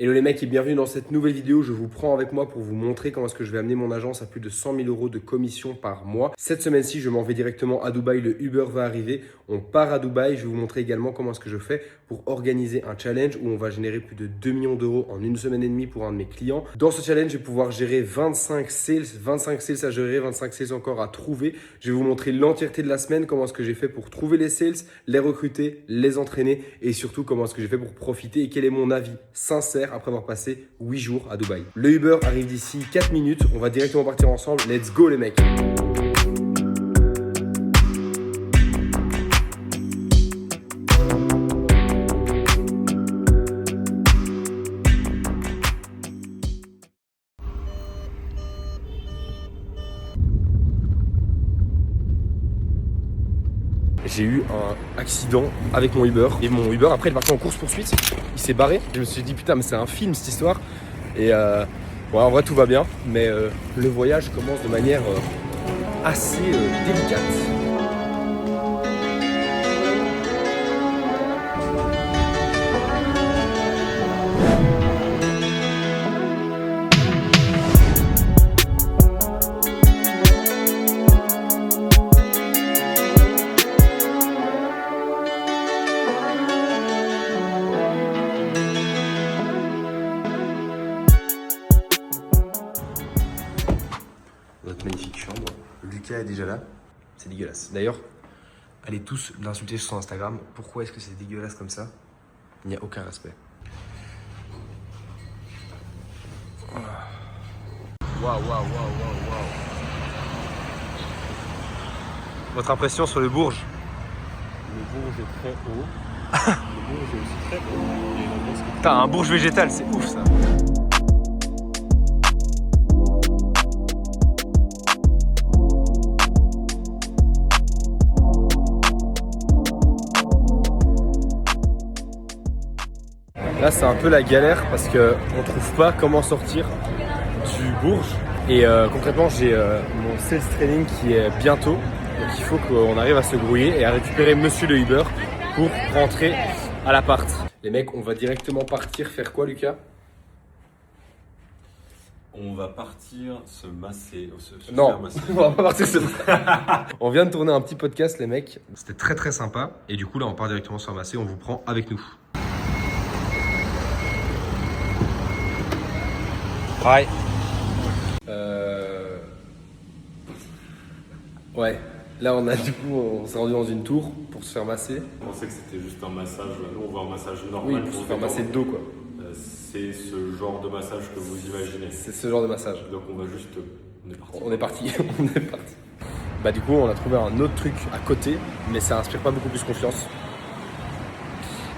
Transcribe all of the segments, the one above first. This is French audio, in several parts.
Hello les mecs et bienvenue dans cette nouvelle vidéo. Je vous prends avec moi pour vous montrer comment est-ce que je vais amener mon agence à plus de 100 000 € de commission par mois. Cette semaine-ci, je m'en vais directement à Dubaï. Le Uber va arriver. On part à Dubaï. Je vais vous montrer également comment est-ce que je fais pour organiser un challenge où on va générer plus de 2 millions d'euros en une semaine et demie pour un de mes clients. Dans ce challenge, je vais pouvoir gérer 25 sales à gérer, 25 sales encore à trouver. Je vais vous montrer l'entièreté de la semaine, comment est-ce que j'ai fait pour trouver les sales, les recruter, les entraîner et surtout comment est-ce que j'ai fait pour profiter et quel est mon avis sincère après avoir passé 8 jours à Dubaï. Le Uber arrive d'ici 4 minutes. On va directement partir ensemble. Let's go les mecs! J'ai eu un accident avec mon Uber et mon Uber après il est parti en course poursuite, il s'est barré. Je me suis dit putain mais c'est un film cette histoire et ouais, en vrai tout va bien mais le voyage commence de manière assez délicate. Notre magnifique chambre. Lucas est déjà là. C'est dégueulasse. D'ailleurs, allez tous l'insulter sur son Instagram. Pourquoi est-ce que c'est dégueulasse comme ça? Il n'y a aucun respect. Waouh. Votre impression sur le Bourge? Le Bourge est très haut. Le Bourge est aussi très haut. Putain, un Bourge végétal, c'est ouf ça. Là c'est un peu la galère parce qu'on trouve pas comment sortir du Bourge et concrètement j'ai mon sales training qui est bientôt, donc il faut qu'on arrive à se grouiller et à récupérer monsieur le Uber pour rentrer à l'appart. Les mecs, on va directement partir faire quoi Lucas? On va partir se masser. Non, faire masser. on va pas partir se On vient de tourner un petit podcast les mecs, c'était très très sympa et du coup là on part directement se faire masser, on vous prend avec nous. Hi. Ouais, là on s'est rendu dans une tour pour se faire masser. Je pensais que c'était juste un massage. Nous on va un massage Oui, normal. pour se faire masser le dos quoi. C'est ce genre de massage que vous imaginez. C'est ce genre de massage. Donc on va juste. On est parti. On est parti. Bah du coup on a trouvé un autre truc à côté, mais ça inspire pas beaucoup plus confiance.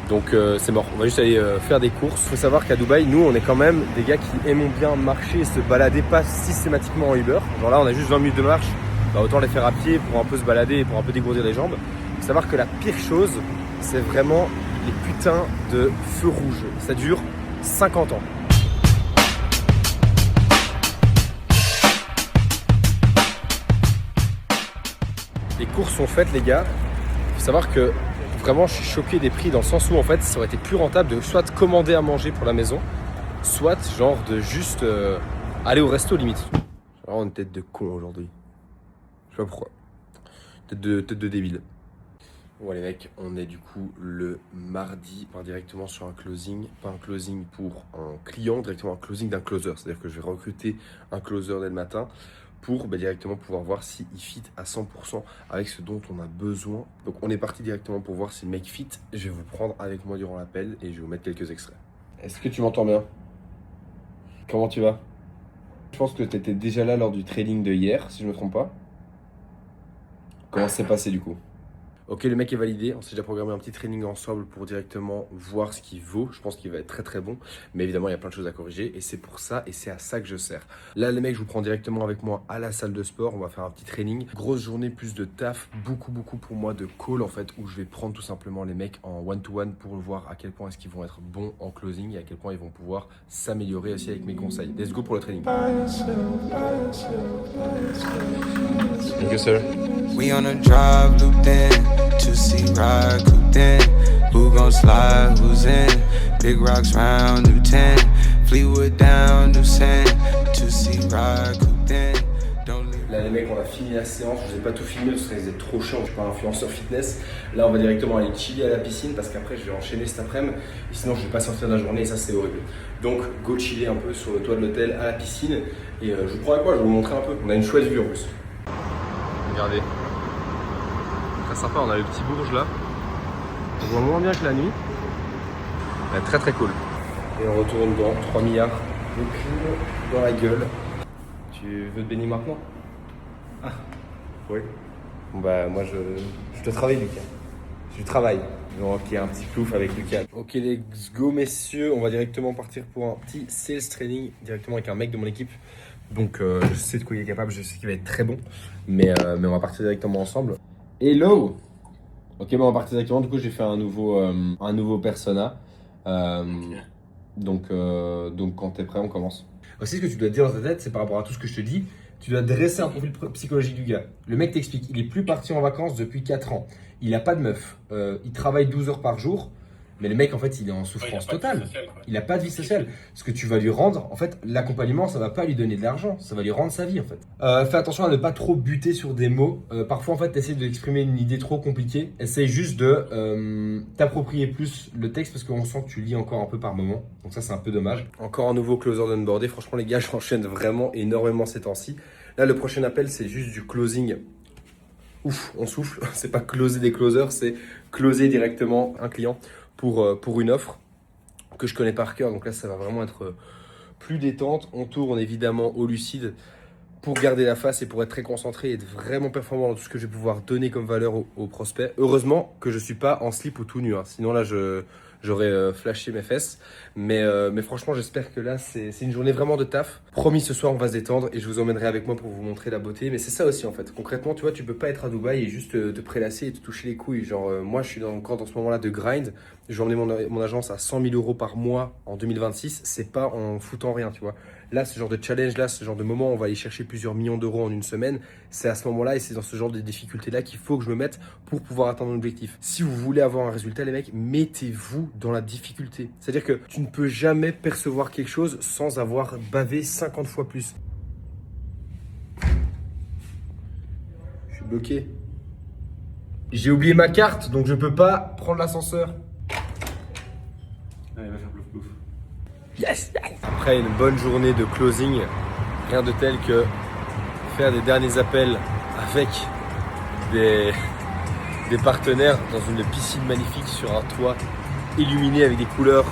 Donc c'est mort, on va juste aller faire des courses. Il faut savoir qu'à Dubaï, nous on est quand même des gars qui aimons bien marcher et se balader pas systématiquement en Uber. Genre là on a juste 20 minutes de marche, bah autant les faire à pied pour un peu se balader et pour un peu dégourdir les jambes. Il faut savoir que la pire chose, c'est vraiment les putains de feux rouges. Ça dure 50 ans. Les courses sont faites les gars. Il faut savoir que vraiment, je suis choqué des prix dans le sens où en fait, ça aurait été plus rentable de soit commander à manger pour la maison, soit genre de juste aller au resto limite. J'ai vraiment une tête de con aujourd'hui. Je sais pas pourquoi. Tête de débile. Bon les mecs, on est du coup le mardi, on part directement sur un closing. Pas un closing pour un client, directement un closing d'un closer. C'est-à-dire que je vais recruter un closer dès le matin pour directement pouvoir voir s'il fit à 100% avec ce dont on a besoin. Donc on est parti directement pour voir si le mec fit. Je vais vous prendre avec moi durant l'appel et je vais vous mettre quelques extraits. Est-ce que tu m'entends bien? Comment tu vas? Je pense que tu étais déjà là lors du training de hier, si je ne me trompe pas. Comment ça s'est passé du coup? Ok, le mec est validé. On s'est déjà programmé un petit training ensemble pour directement voir ce qu'il vaut. Je pense qu'il va être très très bon. Mais évidemment, il y a plein de choses à corriger. Et c'est pour ça, et c'est à ça que je sers. Là, les mecs, je vous prends directement avec moi à la salle de sport. On va faire un petit training. Grosse journée, plus de taf. Beaucoup pour moi de call en fait, où je vais prendre tout simplement les mecs en one-to-one pour voir à quel point est-ce qu'ils vont être bons en closing et à quel point ils vont pouvoir s'améliorer aussi avec mes conseils. Let's go pour le training. Thank you, sir. We on a drive looped in, 2-seat ride cooped in. Who gon' slide, who's in? Big rocks round, new 10. fini la séance. Je vous ai pas tout filmé parce que ça risque d'être trop chiant. Je suis pas un influenceur fitness. Là, on va directement aller chiller à la piscine parce qu'après, je vais enchaîner cet après-midi. Et sinon, je vais pas sortir de la journée et ça, c'est horrible. Donc, go chiller un peu sur le toit de l'hôtel à la piscine. Et je vous prends avec moi, je vais vous montrer un peu. On a une chouette vue en plus. Regardez. Très sympa, on a le petit Bourges là. On voit moins bien que la nuit. Ouais, très très cool. Et on retourne dans 3 milliards de clim dans la gueule. Tu veux te baigner maintenant? Ah, oui. Bon bah moi je te travaille Lucas. Je travaille. Donc il y a un petit plouf avec Lucas. Ok let's go messieurs, on va directement partir pour un petit sales training directement avec un mec de mon équipe. Donc je sais de quoi il est capable, je sais qu'il va être très bon. Mais on va partir directement ensemble. Hello. Ok, on va partir directement. Du coup, j'ai fait un nouveau persona. Donc, quand tu es prêt, on commence. Aussi, ce que tu dois te dire dans ta tête, c'est par rapport à tout ce que je te dis, tu dois dresser un profil psychologique du gars. Le mec t'explique, il est plus parti en vacances depuis 4 ans. Il n'a pas de meuf. Il travaille 12 heures par jour. Mais le mec, en fait, il est en souffrance totale. Il n'a pas de vie sociale. Ce que tu vas lui rendre, en fait, l'accompagnement, ça va pas lui donner de l'argent. Ça va lui rendre sa vie, en fait. Fais attention à ne pas trop buter sur des mots. Parfois, en fait, tu essaies d'exprimer une idée trop compliquée. Essaye juste de t'approprier plus le texte parce qu'on sent que tu lis encore un peu par moment. Donc ça, c'est un peu dommage. Encore un nouveau closer d'onboardé. Franchement, les gars, j'enchaîne vraiment énormément ces temps-ci. Là, le prochain appel, c'est juste du closing. Ouf, on souffle. C'est pas closer des closers, c'est closer directement un client pour une offre que je connais par cœur. Donc là, ça va vraiment être plus détente. On tourne évidemment au lucide pour garder la face et pour être très concentré et être vraiment performant dans tout ce que je vais pouvoir donner comme valeur aux prospects. Heureusement que je suis pas en slip ou tout nu. Hein. Sinon là, j'aurais flashé mes fesses. Mais franchement, j'espère que là, c'est une journée vraiment de taf. Promis, ce soir, on va se détendre et je vous emmènerai avec moi pour vous montrer la beauté. Mais c'est ça aussi, en fait. Concrètement, tu vois, tu peux pas être à Dubaï et juste te prélasser et te toucher les couilles. Genre, moi, je suis encore dans ce moment-là de grind. Je vais emmener mon agence à 100 000 € par mois en 2026. C'est pas en foutant rien, tu vois. Là, ce genre de challenge, là, ce genre de moment, on va aller chercher plusieurs millions d'euros en une semaine. C'est à ce moment-là et c'est dans ce genre de difficultés-là qu'il faut que je me mette pour pouvoir atteindre mon objectif. Si vous voulez avoir un résultat, les mecs, mettez-vous dans la difficulté. C'est-à-dire que tu ne peux jamais percevoir quelque chose sans avoir bavé 50 fois plus. Je suis bloqué. J'ai oublié ma carte, donc je peux pas prendre l'ascenseur. Allez, va faire plouf plouf. Yes! Après une bonne journée de closing, rien de tel que faire des derniers appels avec des partenaires dans une piscine magnifique sur un toit illuminé avec des couleurs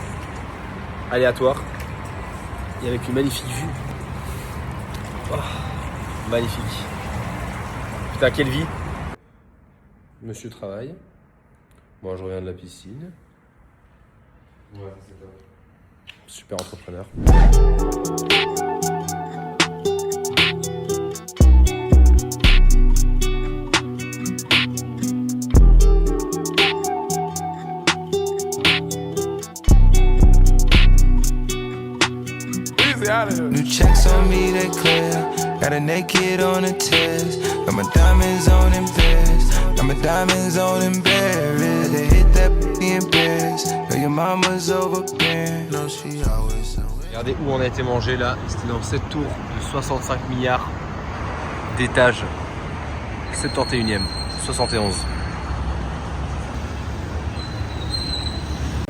aléatoires et avec une magnifique vue. Oh, magnifique. Putain, quelle vie! Monsieur travaille. Moi, je reviens de la piscine. Ouais, c'est top. Super entrepreneur. New checks on me, they clear. Got a naked on a test. Got my diamonds on in Paris. Got my diamonds on in Paris. They hit that in Paris. Know your mama's overbearing. No, she always somewhere. Regardez où on a été mangé là. C'était dans cette tour de 65 milliards d'étages. 71e, 71.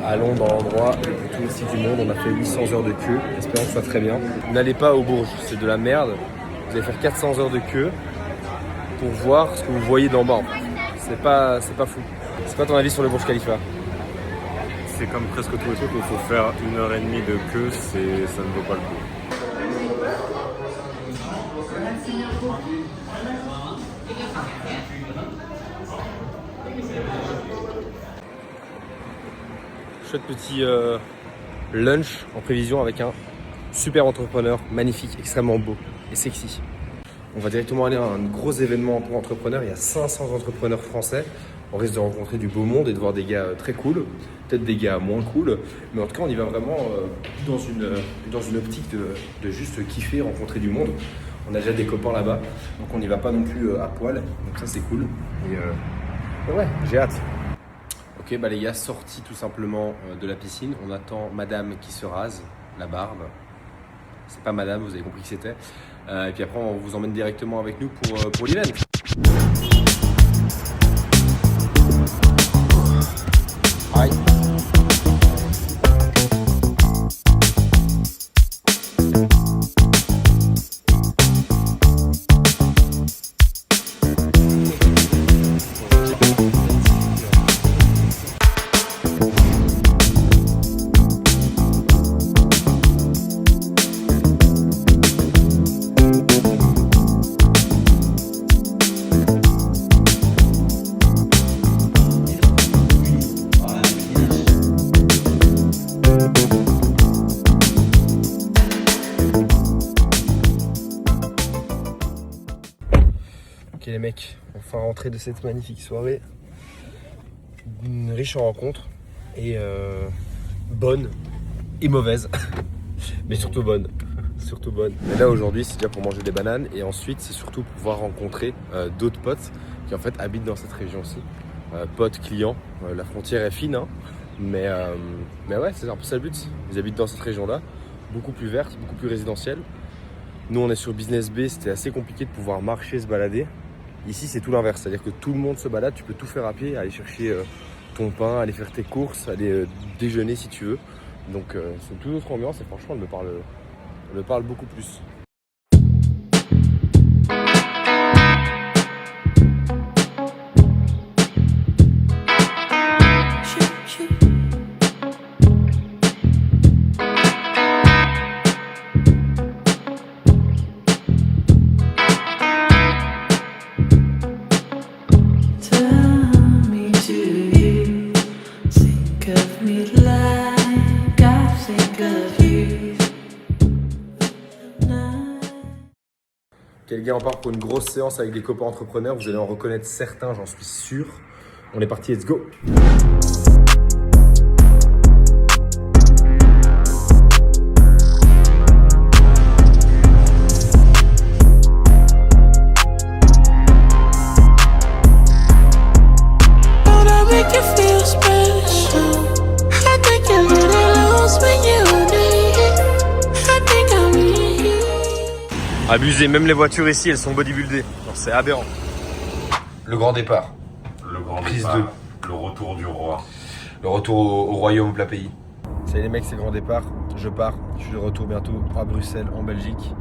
Allons dans l'endroit le plus touristique du monde. On a fait 800 heures de queue. Espérons que ça soit très bien. N'allez pas au Bourges, c'est de la merde. Vous allez faire 400 heures de queue pour voir ce que vous voyez d'en bas. C'est pas fou. C'est quoi ton avis sur le Burj Khalifa? C'est comme presque tous les trucs où il faut faire 1h30 de queue, ça ne vaut pas le coup. Chouette petit lunch en prévision avec un super entrepreneur, magnifique, extrêmement beau et sexy. On va directement aller à un gros événement pour entrepreneurs. Il y a 500 entrepreneurs français. On risque de rencontrer du beau monde et de voir des gars très cool, peut-être des gars moins cool. Mais en tout cas, on y va vraiment dans une optique de juste kiffer, rencontrer du monde. On a déjà des copains là-bas, donc on n'y va pas non plus à poil. Donc ça, c'est cool. Et ouais, j'ai hâte. Ok, bah les gars, sortis tout simplement de la piscine. On attend madame qui se rase, la barbe. c'est pas madame, vous avez compris qui c'était. Et puis après on vous emmène directement avec nous pour l'event. Aïe. Ok les mecs, enfin rentrée de cette magnifique soirée, riche en rencontres et bonne et mauvaise, mais surtout bonne. Surtout bonne. Et là aujourd'hui c'est déjà pour manger des bananes et ensuite c'est surtout pour pouvoir rencontrer d'autres potes qui en fait habitent dans cette région aussi. Potes, clients, la frontière est fine hein, mais ouais c'est un peu ça le but. Ils habitent dans cette région là, beaucoup plus verte, beaucoup plus résidentielle. Nous on est sur Business Bay, c'était assez compliqué de pouvoir marcher, se balader. Ici c'est tout l'inverse, c'est-à-dire que tout le monde se balade, tu peux tout faire à pied, aller chercher ton pain, aller faire tes courses, aller déjeuner si tu veux. Donc c'est une toute autre ambiance et franchement elle me parle beaucoup plus. Ok les gars, on part pour une grosse séance avec des copains entrepreneurs, vous allez en reconnaître certains, j'en suis sûr. On est parti, let's go! Abusé, même les voitures ici, elles sont bodybuildées. C'est aberrant. Le grand départ. Le grand Prise départ, 2. le retour du roi. Le retour au royaume, au plat pays. Salut les mecs, c'est le grand départ. Je pars. Je suis de retour bientôt à Bruxelles, en Belgique.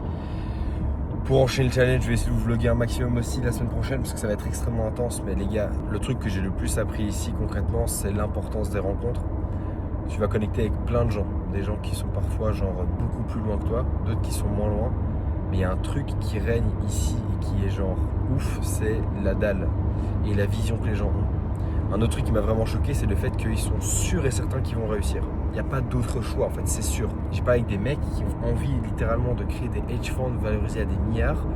Pour enchaîner le challenge, je vais essayer de vous vlogger un maximum aussi la semaine prochaine parce que ça va être extrêmement intense. Mais les gars, le truc que j'ai le plus appris ici concrètement, c'est l'importance des rencontres. Tu vas connecter avec plein de gens. Des gens qui sont parfois genre beaucoup plus loin que toi, d'autres qui sont moins loin. Mais il y a un truc qui règne ici et qui est genre ouf, c'est la dalle et la vision que les gens ont. Un autre truc qui m'a vraiment choqué, c'est le fait qu'ils sont sûrs et certains qu'ils vont réussir. Il n'y a pas d'autre choix en fait, c'est sûr. J'ai parlé avec des mecs qui ont envie littéralement de créer des hedge funds valorisés à des milliards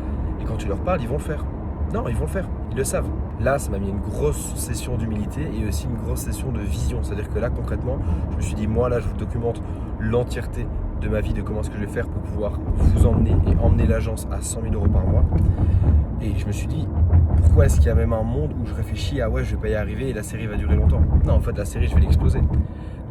et quand tu leur parles, ils vont le faire. Non, ils vont le faire, ils le savent. Là, ça m'a mis une grosse session d'humilité et aussi une grosse session de vision. C'est-à-dire que là, concrètement, je me suis dit, moi là, je vous documente l'entièreté de ma vie, de comment est-ce que je vais faire pour pouvoir vous emmener et emmener l'agence à 100 000 € par mois. Et je me suis dit, pourquoi est-ce qu'il y a même un monde où je réfléchis à ouais, je vais pas y arriver et la série va durer longtemps? Non, en fait, la série, je vais l'exploser.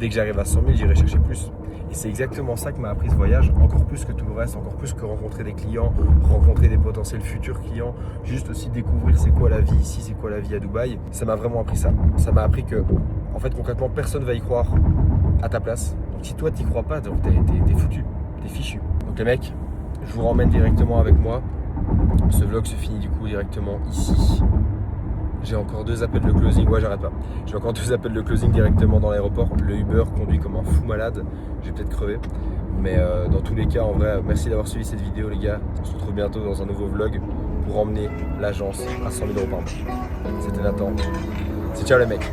Dès que j'arrive à 100 000, j'irai chercher plus. Et c'est exactement ça que m'a appris ce voyage, encore plus que tout le reste, encore plus que rencontrer des clients, rencontrer des potentiels futurs clients, juste aussi découvrir c'est quoi la vie ici, c'est quoi la vie à Dubaï. Ça m'a vraiment appris ça. Ça m'a appris que, en fait, concrètement, personne va y croire à ta place. Donc si toi t'y crois pas, t'es foutu, t'es fichu. Donc les mecs, je vous ramène directement avec moi. Ce vlog se finit du coup directement ici. J'ai encore 2 appels de closing, ouais j'arrête pas. J'ai encore 2 appels de closing directement dans l'aéroport. Le Uber conduit comme un fou malade, je vais peut-être crever. Mais dans tous les cas, en vrai, merci d'avoir suivi cette vidéo les gars. On se retrouve bientôt dans un nouveau vlog pour emmener l'agence à 100 000 € par mois. C'était Nathan. C'est ciao les mecs.